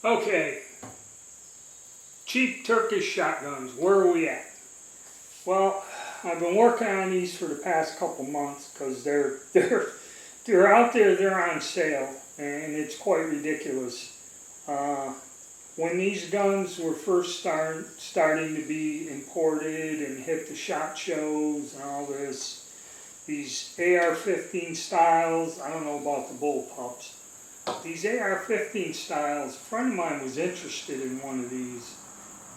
Okay, cheap Turkish shotguns, where are we at? Well, I've been working on these for the past couple months because they're out there, they're on sale, and it's quite ridiculous. When these guns were first starting to be imported and hit the SHOT Shows and all this, these AR-15 styles, I don't know about the bullpups. These AR-15 styles, a friend of mine was interested in one of these,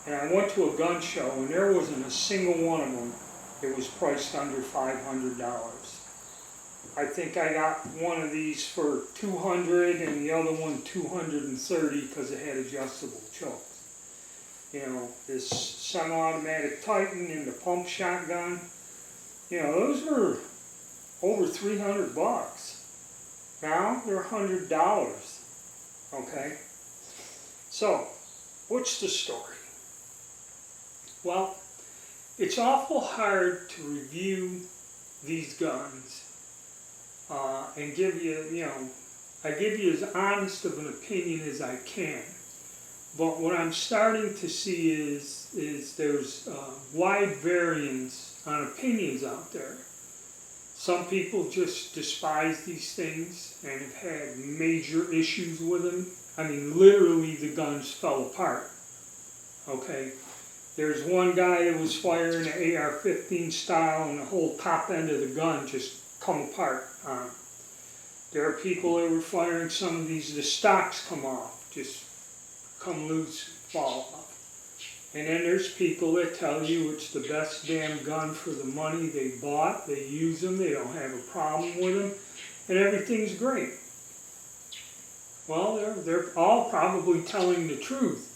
and I went to a gun show and there wasn't a single one of them that was priced under $500. I think I got one of these for $200 and the other one $230 because it had adjustable chokes. You know, this semi-automatic Titan and the pump shotgun, you know, those were over $300. Now they're $100, okay? So, what's the story? Well, it's awful hard to review these guns and give you, I give you as honest of an opinion as I can. But what I'm starting to see is there's wide variance on opinions out there. Some people just despise these things and have had major issues with them. I mean, literally the guns fell apart, okay? There's one guy that was firing an AR-15 style and the whole top end of the gun just come apart on him. There are people that were firing some of these, the stocks come off, just come loose, fall off. And then there's people that tell you it's the best damn gun for the money they bought, they use them, they don't have a problem with them, and everything's great. Well, they're all probably telling the truth,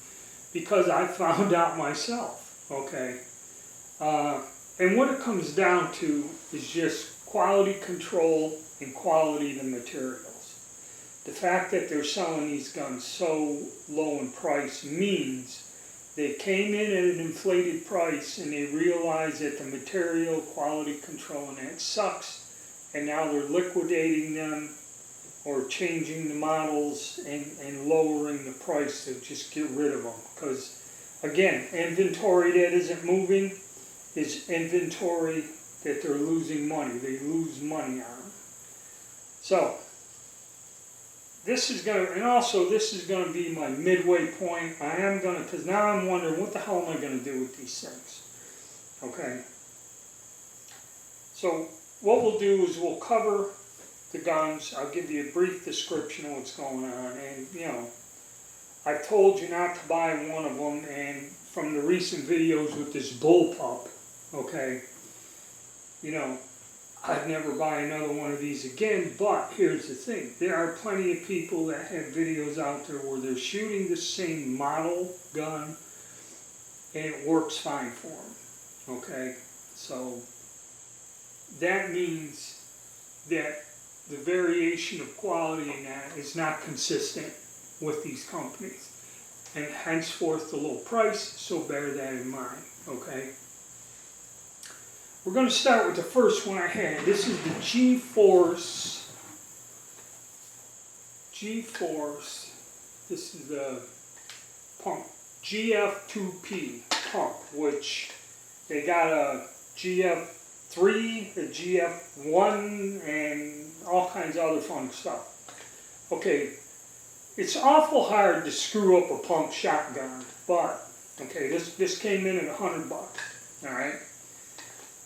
because I found out myself, okay? And what it comes down to is just quality control and quality of the materials. The fact that they're selling these guns so low in price means they came in at an inflated price and they realized that the material quality control and that sucks, and now they're liquidating them or changing the models and lowering the price to just get rid of them. Because again, inventory that isn't moving is inventory that they're losing money. They lose money on them. So this is going to, and also this is going to be my midway point. I am going to, because now I'm wondering what the hell am I going to do with these things? Okay. So what we'll do is we'll cover the guns. I'll give you a brief description of what's going on. And, I've told you not to buy one of them. And from the recent videos with this bullpup, okay, I'd never buy another one of these again, but here's the thing. There are plenty of people that have videos out there where they're shooting the same model gun and it works fine for them, okay? So that means that the variation of quality in that is not consistent with these companies, and henceforth the low price, so bear that in mind, okay? We're going to start with the first one I had. This is the G-Force. This is the pump. GF2P pump, which they got a GF3, a GF1, and all kinds of other fun stuff. Okay, it's awful hard to screw up a pump shotgun, but, okay, this came in at $100, all right?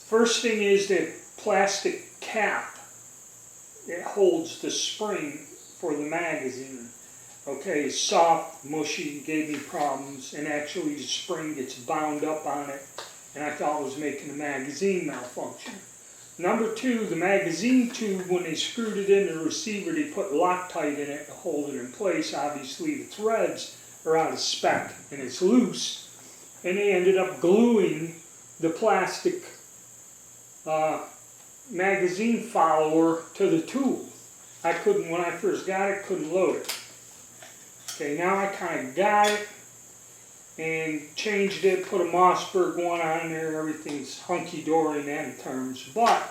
First thing is that plastic cap that holds the spring for the magazine. Okay, soft, mushy, gave me problems, and actually the spring gets bound up on it, and I thought it was making the magazine malfunction. Number two, the magazine tube, when they screwed it in the receiver, they put Loctite in it to hold it in place. Obviously the threads are out of spec and it's loose, and they ended up gluing the plastic magazine follower to the tool. I couldn't, when I first got it, couldn't load it. Okay, now I kind of got it and changed it, put a Mossberg one on there, everything's hunky-dory in that terms, but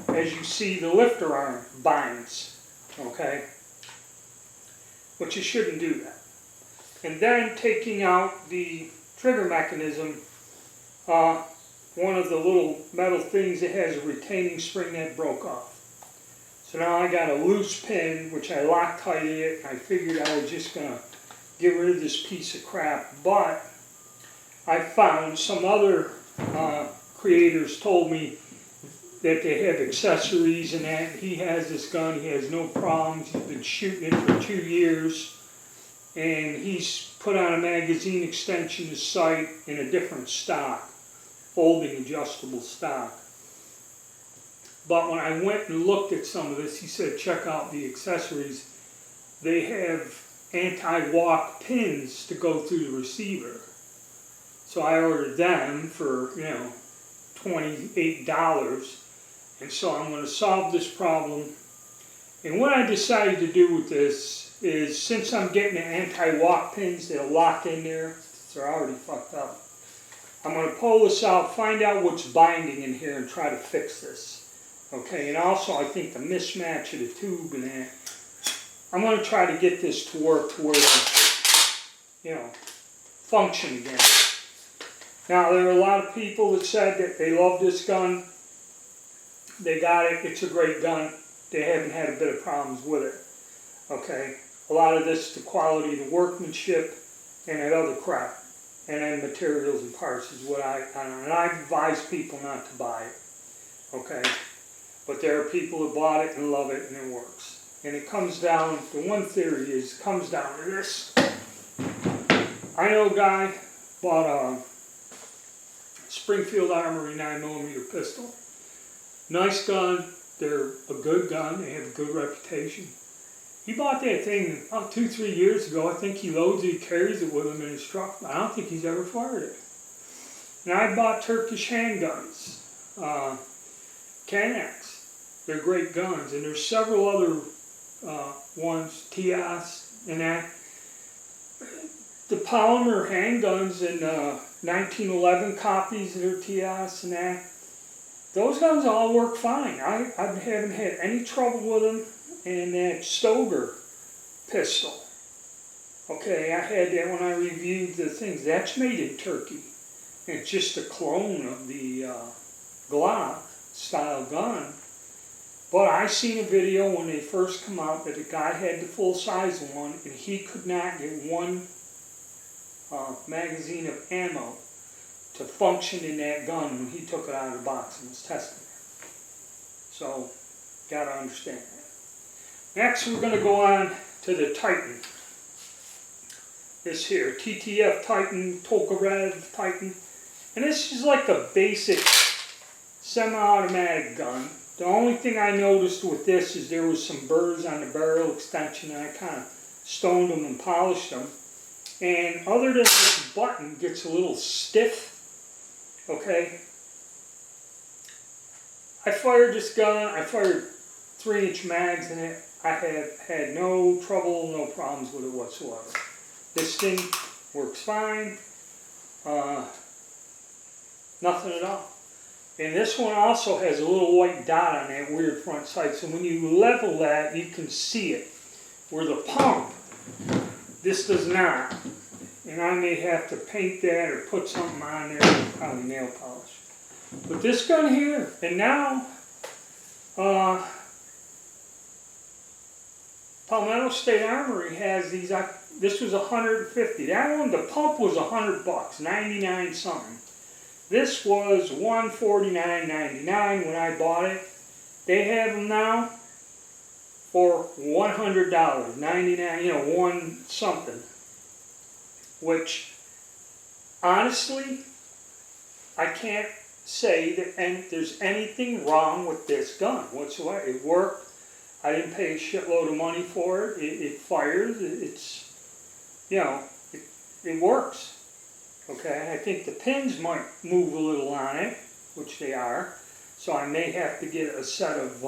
as you see, the lifter arm binds, okay? But you shouldn't do that. and then taking out the trigger mechanism, one of the little metal things that has a retaining spring that broke off. So now I got a loose pin, which I Loctited it. I figured I was just going to get rid of this piece of crap, but I found some other creators told me that they have accessories and that. He has this gun, he has no problems, he's been shooting it for 2 years, and he's put on a magazine extension sight in a different stock, folding adjustable stock. But when I went and looked at some of this, he said check out the accessories. They have anti-walk pins to go through the receiver. So I ordered them for, $28. And so I'm going to solve this problem. And what I decided to do with this is, since I'm getting the anti-walk pins that'll lock in there, they're already fucked up, I'm going to pull this out, find out what's binding in here, and try to fix this. Okay, and also I think the mismatch of the tube and that, I'm going to try to get this to work to where it'll, function again. Now, there are a lot of people that said that they love this gun. They got it. It's a great gun. They haven't had a bit of problems with it. Okay, a lot of this, the quality of the workmanship and that other crap, and then materials and parts is what I and I advise people not to buy it. Okay, but there are people who bought it and love it and it works. And it comes down, the one theory is, it comes down to this. I know a guy bought a Springfield Armory 9mm pistol. Nice gun, they're a good gun, they have a good reputation. He bought that thing about 2-3 years ago. I think he loads it, he carries it with him in his truck. I don't think he's ever fired it. And I bought Turkish handguns, Canex. They're great guns, and there's several other ones, TIAS and that. The polymer handguns and 1911 copies of their TIAS and that, those guns all work fine. I haven't had any trouble with them. And that Stoger pistol, okay, I had that when I reviewed the things. That's made in Turkey. And it's just a clone of the Glock style gun. But I seen a video when they first come out that a guy had the full size one and he could not get one magazine of ammo to function in that gun when he took it out of the box and was testing it. So, gotta understand that. Next, we're going to go on to the Titan. This here, TTF Titan, Tokarev Titan. And this is like a basic semi-automatic gun. The only thing I noticed with this is there was some burrs on the barrel extension, and I kind of stoned them and polished them. And other than this button gets a little stiff, okay? I fired this gun, I fired 3-inch mags in it. I have had no trouble, no problems with it whatsoever. This thing works fine. Nothing at all. And this one also has a little white dot on that weird front sight. So when you level that, you can see it. Where the pump, this does not. And I may have to paint that or put something on there, probably nail polish. But this gun here, and now, Palmetto State Armory has these. This was $150. That one, the pump was $100, 99 something. This was $149.99 when I bought it. They have them now for $100, 99, one something. Which, honestly, I can't say that there's anything wrong with this gun whatsoever. It worked. I didn't pay a shitload of money for it. It fires. It's, it works. Okay, I think the pins might move a little on it, which they are. So I may have to get a set of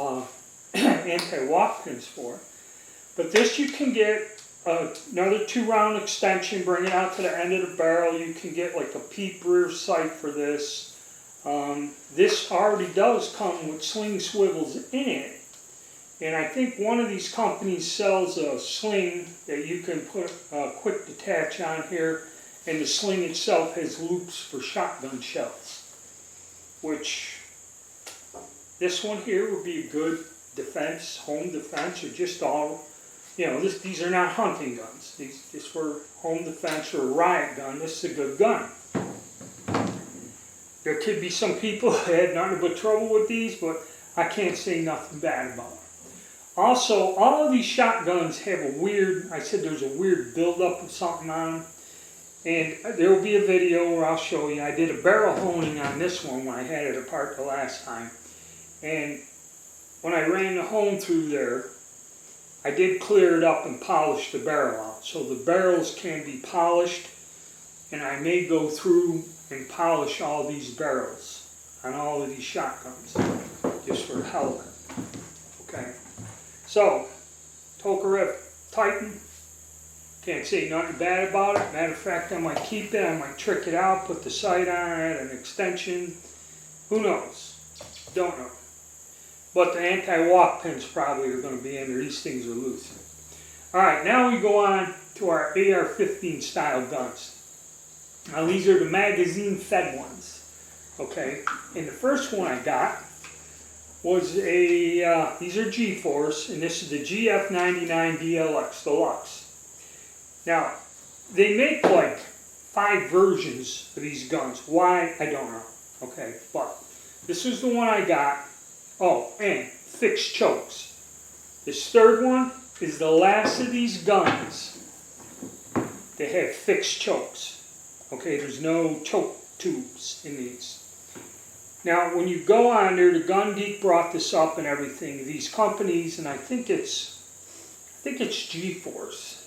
anti-walk pins for it. But this you can get another 2-round extension, bring it out to the end of the barrel. You can get like a peep rear sight for this. This already does come with sling swivels in it. And I think one of these companies sells a sling that you can put a quick detach on here, and the sling itself has loops for shotgun shells, which this one here would be a good defense, home defense, or just all, you know, these are not hunting guns. These just for home defense or a riot gun. This is a good gun. There could be some people that had nothing but trouble with these, but I can't say nothing bad about them. Also, all of these shotguns have a weird, I said there's a weird buildup of something on them. And there will be a video where I'll show you. I did a barrel honing on this one when I had it apart the last time. And when I ran the hone through there, I did clear it up and polish the barrel out. So the barrels can be polished, and I may go through and polish all these barrels on all of these shotguns, just for the hell of it. Okay. So, Turkish Titan, can't say nothing bad about it. Matter of fact, I might keep it, I might trick it out, put the sight on it, an extension. Who knows? Don't know. But the anti-walk pins probably are going to be in there. These things are loose. Alright, now we go on to our AR-15 style guns. Now these are the magazine-fed ones. Okay, and the first one I got was a, these are G-Force, and this is the GF99 DLX Deluxe. Now, they make like 5 versions of these guns. Why? I don't know. Okay, but this is the one I got. Oh, and fixed chokes. This third one is the last of these guns that have fixed chokes. Okay, there's no choke tubes in these. Now, when you go on there, the Gun Geek brought this up and everything. These companies, and I think it's G-Force.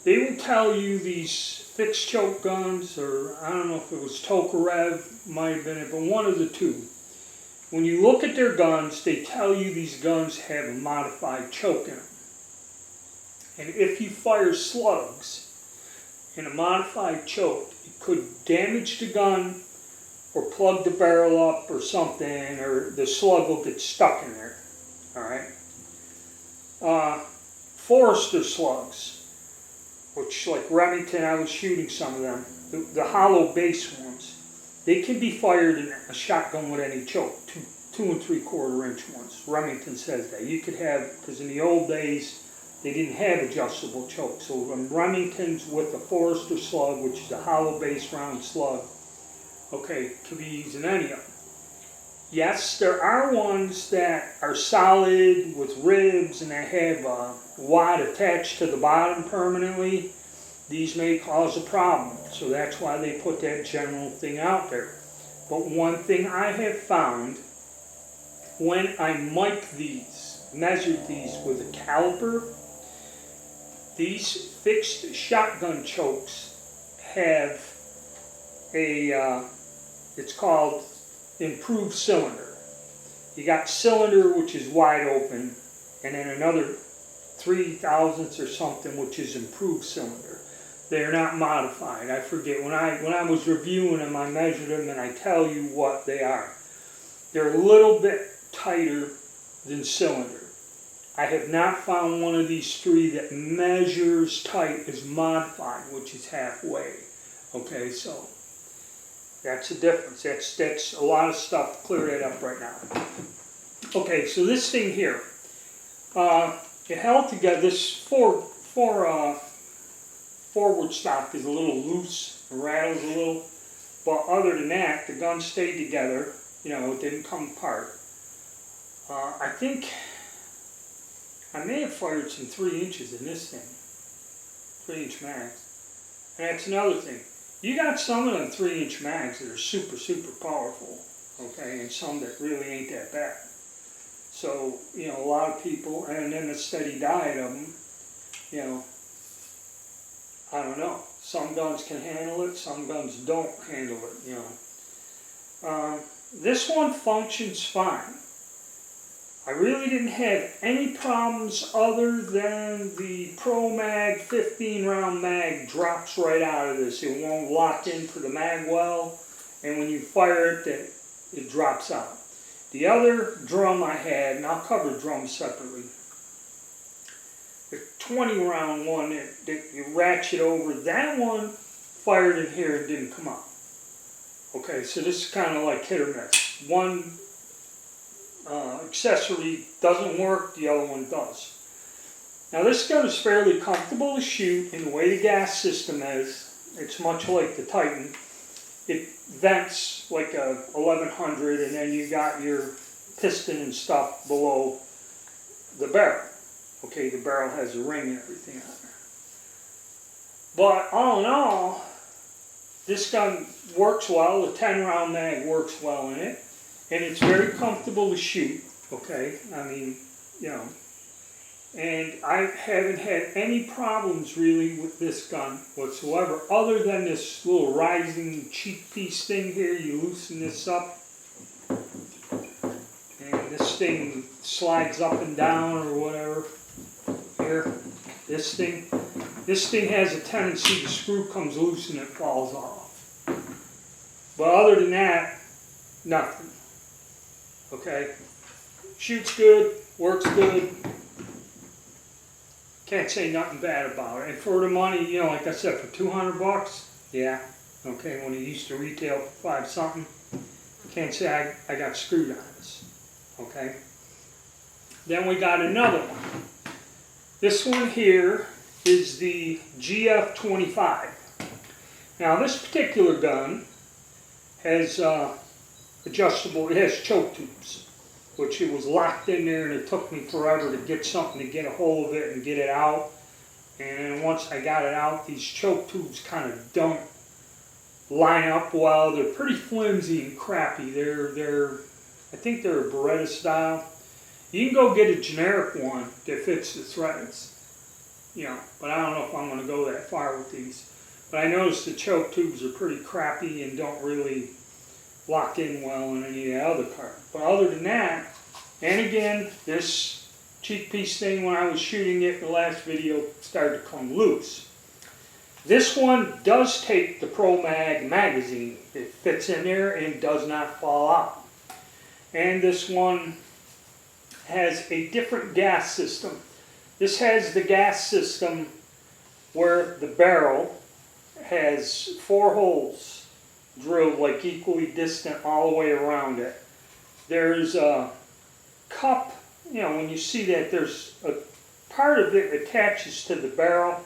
They will tell you these fixed choke guns, or I don't know if it was Tokarev, might have been it, but one of the two. When you look at their guns, they tell you these guns have a modified choke in them. And if you fire slugs in a modified choke, it could damage the gun or plug the barrel up or something, or the slug will get stuck in there. Alright? Forester slugs, which like Remington, I was shooting some of them, the hollow base ones, they can be fired in a shotgun with any choke, 2 3/4 inch ones. Remington says that. You could have, because in the old days, they didn't have adjustable chokes. So when Remington's with a Forester slug, which is a hollow base round slug, okay, could be used in any of them. Yes, there are ones that are solid with ribs and they have a wad attached to the bottom permanently. These may cause a problem, so that's why they put that general thing out there. But one thing I have found, when I mic these, measured these with a caliper, these fixed shotgun chokes have a, it's called improved cylinder. You got cylinder, which is wide open, and then another 3 thousandths or something, which is improved cylinder. They're not modified. I forget, when I was reviewing them, I measured them and I tell you what they are. They're a little bit tighter than cylinder. I have not found one of these 3 that measures tight as modified, which is halfway. Okay, so that's the difference. That's a lot of stuff to clear that up right now. Okay, so this thing here, it held together. This forward stock is a little loose, rattles a little, but other than that, the gun stayed together. You know, it didn't come apart. I think I may have fired some 3 inches in this thing, 3-inch mags. And that's another thing. You got some of them 3-inch mags that are super, super powerful, okay, and some that really ain't that bad. So, you know, a lot of people, and then a steady diet of them, you know, I don't know. Some guns can handle it, some guns don't handle it, you know. This one functions fine. I really didn't have any problems other than the Pro Mag 15 round mag drops right out of this. It won't lock into the mag well, and when you fire it, it drops out. The other drum I had, and I'll cover drums separately, the 20 round one that you ratchet over, that one fired in here and didn't come out. Okay, so this is kind of like hit or miss. One accessory doesn't work, the other one does. Now this gun is fairly comfortable to shoot in the way the gas system is. It's much like the Titan. It vents like a 1100, and then you got your piston and stuff below the barrel. Okay, the barrel has a ring and everything on there. But all in all, this gun works well. The 10 round mag works well in it. And it's very comfortable to shoot. Okay, I mean, you know. And I haven't had any problems really with this gun whatsoever, other than this little rising cheek piece thing here. You loosen this up, and this thing slides up and down or whatever. Here, this thing has a tendency, the screw comes loose and it falls off. But other than that, nothing. Okay, shoots good, works good. Can't say nothing bad about it. And for the money, you know, like I said, for 200 bucks, yeah, okay, when it used to retail for 5 something, can't say I got screwed on this, okay. Then we got another one. This one here is the GF25. Now this particular gun has adjustable, it has choke tubes, which it was locked in there, and it took me forever to get something to get a hold of it and get it out. And then once I got it out, these choke tubes kind of don't line up well. They're pretty flimsy and crappy. I think they're a Beretta style. You can go get a generic one that fits the threads, you know, but I don't know if I'm going to go that far with these. But I noticed the choke tubes are pretty crappy and don't really lock in well in any of the other part. But other than that, and again, this cheek piece thing, when I was shooting it in the last video, started to come loose. This one does take the Pro Mag magazine. It fits in there and does not fall out. And this one has a different gas system. This has the gas system where the barrel has 4 holes drilled like equally distant all the way around it. There's a cup, you know, when you see that, there's a part of it attaches to the barrel,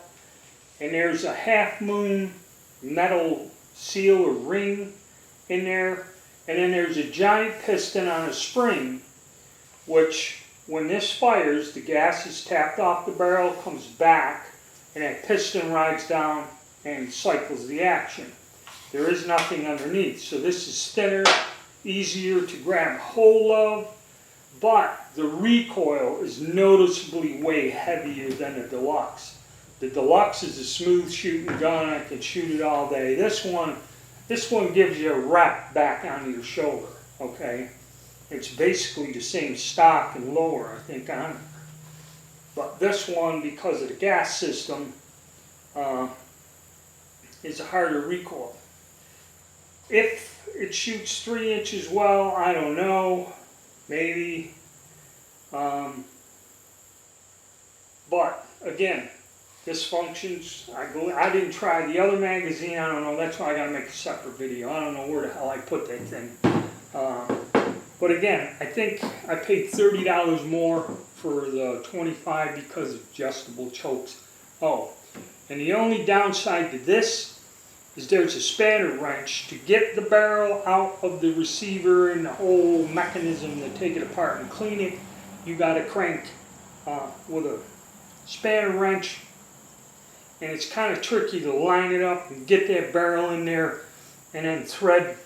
and there's a half moon metal seal or ring in there, and then there's a giant piston on a spring, which when this fires, the gas is tapped off the barrel, comes back, and that piston rides down and cycles the action. There is nothing underneath, so this is thinner, easier to grab hold of, but the recoil is noticeably way heavier than the Deluxe. The Deluxe is a smooth shooting gun. I can shoot it all day. This one gives you a rep back onto your shoulder, okay? It's basically the same stock and lower, I think, on it. But this one, because of the gas system, is a harder recoil. If it shoots 3 inches well, I don't know, maybe. But again, this functions. I didn't try the other magazine. I don't know. That's why I got to make a separate video. I don't know where the hell I put that thing. But again, I think I paid $30 more for the 25 because of adjustable chokes. Oh, and the only downside to this is there's a spanner wrench to get the barrel out of the receiver and the whole mechanism to take it apart and clean it. You got to crank with a spanner wrench, and it's kind of tricky to line it up and get that barrel in there and then thread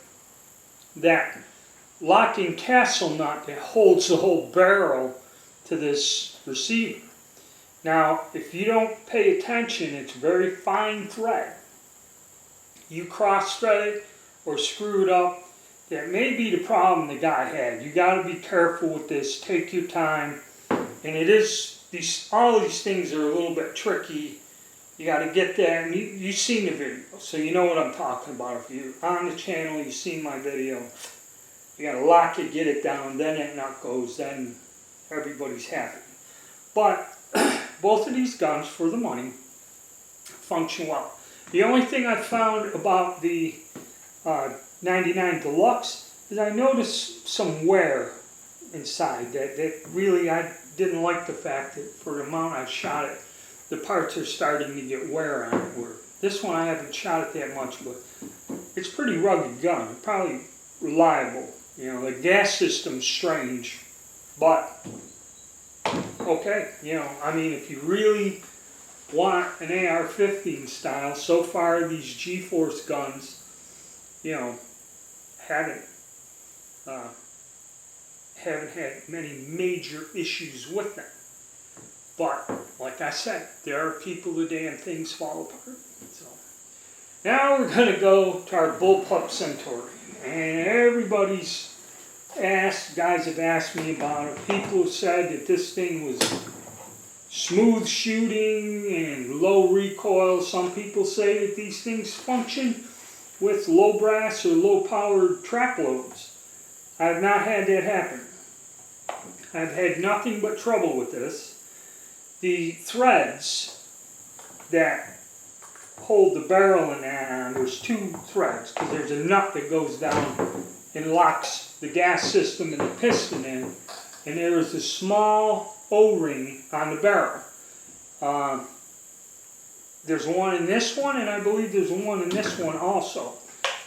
that locking tassel nut that holds the whole barrel to this receiver. Now, if you don't pay attention, it's very fine thread. You cross-thread it or screw it up, that may be the problem the guy had. You got to be careful with this. Take your time. And it is, all of these things are a little bit tricky. You got to get there. And you've seen the video, so you know what I'm talking about. If you're on the channel, you've seen my video. You gotta lock it, get it down, then that nut goes, then everybody's happy. But both of these guns, for the money, function well. The only thing I found about the 99 Deluxe is I noticed some wear inside that really I didn't like the fact that for the amount I shot it, the parts are starting to get wear on it. Where this one I haven't shot it that much, but it's a pretty rugged gun, probably reliable. You know, the gas system's strange, but okay. You know, I mean, if you really want an AR-15 style, so far these G-Force guns, you know, haven't had many major issues with them. But like I said, there are people the damn things fall apart. So now we're gonna go to our bullpup Centauri, and everybody's guys have asked me about it. People have said that this thing was smooth shooting and low recoil. Some people say that these things function with low brass or low powered trap loads. I have not had that happen. I've had nothing but trouble with this. The threads that hold the barrel in that on, there's two threads, because there's a nut that goes down and locks the gas system and the piston in, and there is a small O-ring on the barrel. There's one in this one, and I believe there's one in this one also.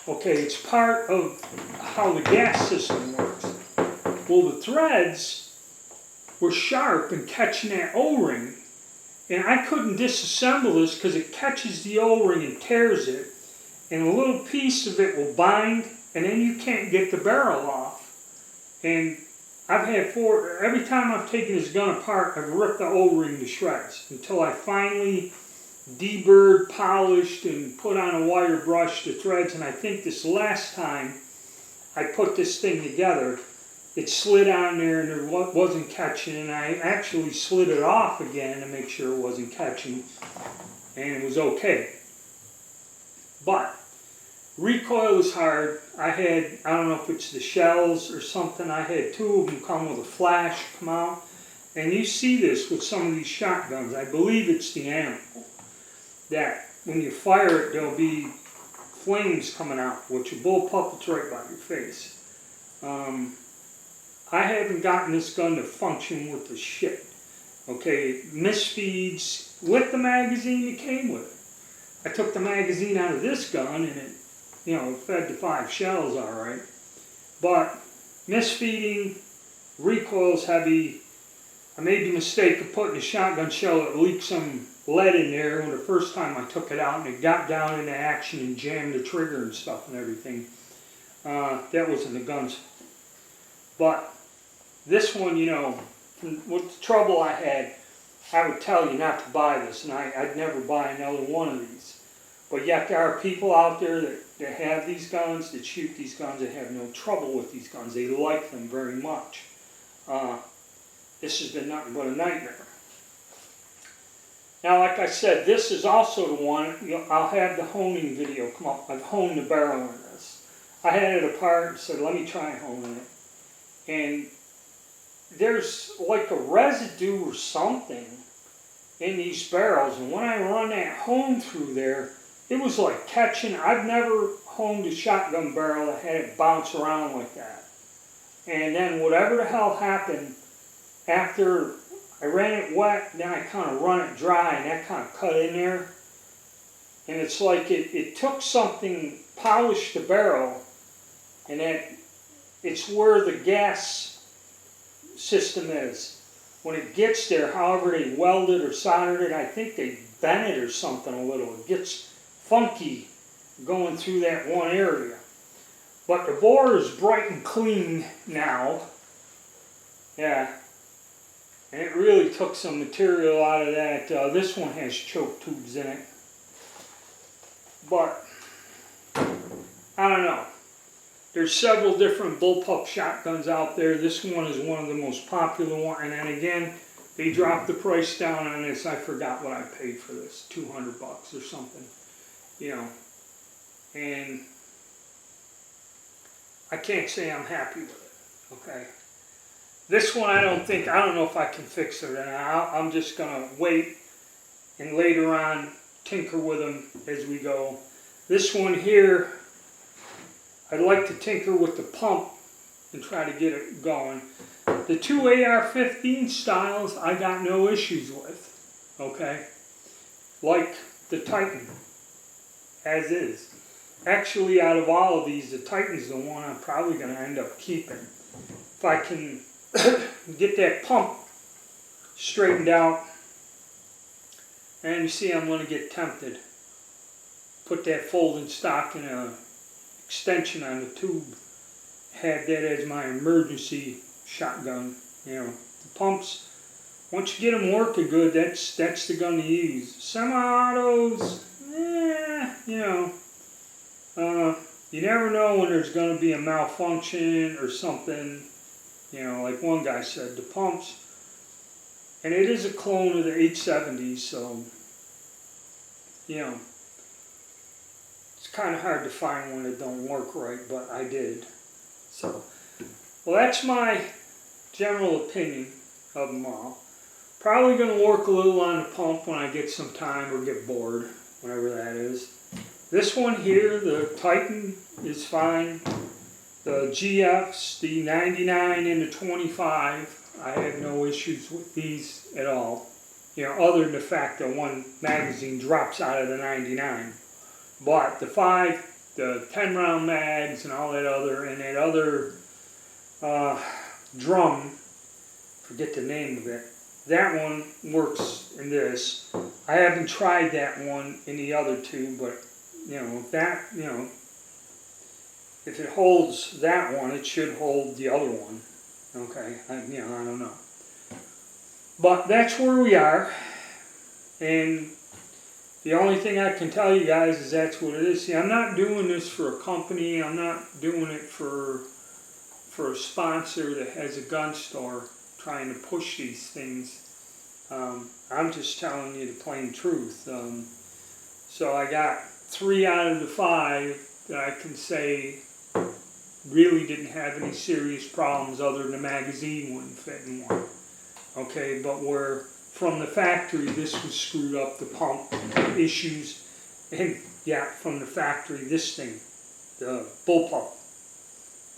Okay, it's part of how the gas system works. Well, the threads were sharp and catching that O-ring, and I couldn't disassemble this because it catches the O-ring and tears it, and a little piece of it will bind, and then you can't get the barrel off. And I've had every time I've taken this gun apart, I've ripped the O-ring to shreds until I finally deburred, polished, and put on a wire brush the threads. And I think this last time I put this thing together, it slid on there and it wasn't catching, and I actually slid it off again to make sure it wasn't catching, and it was okay. But recoil is hard. I don't know if it's the shells or something, I had two of them come with a flash come out, and you see this with some of these shotguns. I believe it's the ammo, that when you fire it there'll be flames coming out, which a bullpup is right by your face. I haven't gotten this gun to function with the shit. Okay, it misfeeds with the magazine it came with it. I took the magazine out of this gun and it, you know, fed to 5 shells alright. But misfeeding, recoil's heavy. I made the mistake of putting a shotgun shell that leaked some lead in there when the first time I took it out, and it got down into action and jammed the trigger and stuff and everything. That wasn't the gun's fault. But this one, you know, with the trouble I had, I would tell you not to buy this, and I'd never buy another one of these. But yet there are people out there that have these guns, that shoot these guns, that have no trouble with these guns. They like them very much. This has been nothing but a nightmare. Now, like I said, this is also the one, I'll have the honing video come up. I've honed the barrel in this. I had it apart and said, let me try honing it. And there's like a residue or something in these barrels, and when I run that hone through there, it was like catching. I've never honed a shotgun barrel that had it bounce around like that. And then whatever the hell happened, after I ran it wet, then I kind of run it dry, and that kind of cut in there. And it's like it took something, polished the barrel, and it's where the gas system is. When it gets there, however they welded or soldered it, I think they bent it or something a little. It gets funky going through that one area. But the bore is bright and clean now. Yeah. And it really took some material out of that. This one has choke tubes in it. But, I don't know. There's several different bullpup shotguns out there. This one is one of the most popular ones. And then again, they dropped the price down on this. I forgot what I paid for this. $200 or something. You know. And I can't say I'm happy with it, okay? This one I don't know if I can fix it, and I'm just gonna wait and later on tinker with them as we go. This one here, I'd like to tinker with the pump and try to get it going. The two AR-15 styles I got no issues with, okay? Like the Titan, as is. Actually, out of all of these, the Titan's the one I'm probably going to end up keeping. If I can get that pump straightened out, and you see I'm going to get tempted. Put that folding stock in a extension on the tube. Had that as my emergency shotgun. You know, the pumps, once you get them working good, that's the gun to use. Semi-autos, you know, you never know when there's going to be a malfunction or something. You know, like one guy said, the pumps, and it is a clone of the 870s, so, you know, it's kind of hard to find one that don't work right, but I did. So, well, that's my general opinion of them all. Probably going to work a little on the pump when I get some time or get bored, whenever that is. This one here, the Titan, is fine. The GFs, the 99 and the 25, I have no issues with these at all. You know, other than the fact that one magazine drops out of the 99. But the 10 round mags and all that other, and that other drum, forget the name of it, that one works in this. I haven't tried that one in the other two, but you know, that, you know, if it holds that one, it should hold the other one. Okay, you know, I don't know. But that's where we are, and the only thing I can tell you guys is that's what it is. See, I'm not doing this for a company. I'm not doing it for a sponsor that has a gun store trying to push these things. I'm just telling you the plain truth. So I got 3 out of the 5 that I can say really didn't have any serious problems other than the magazine wouldn't fit in one. Okay, but where from the factory this was screwed up, the pump issues, and yeah, from the factory this thing, the bullpup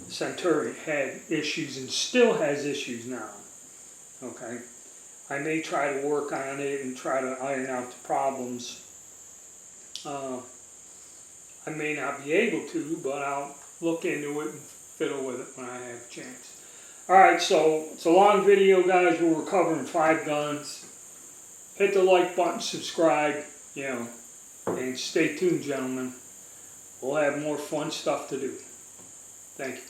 Centurion, had issues and still has issues now. Okay, I may try to work on it and try to iron out the problems. I may not be able to, but I'll look into it and fiddle with it when I have a chance. Alright, so it's a long video, guys, where we're covering 5 guns. Hit the like button, subscribe, you know, and stay tuned, gentlemen. We'll have more fun stuff to do. Thank you.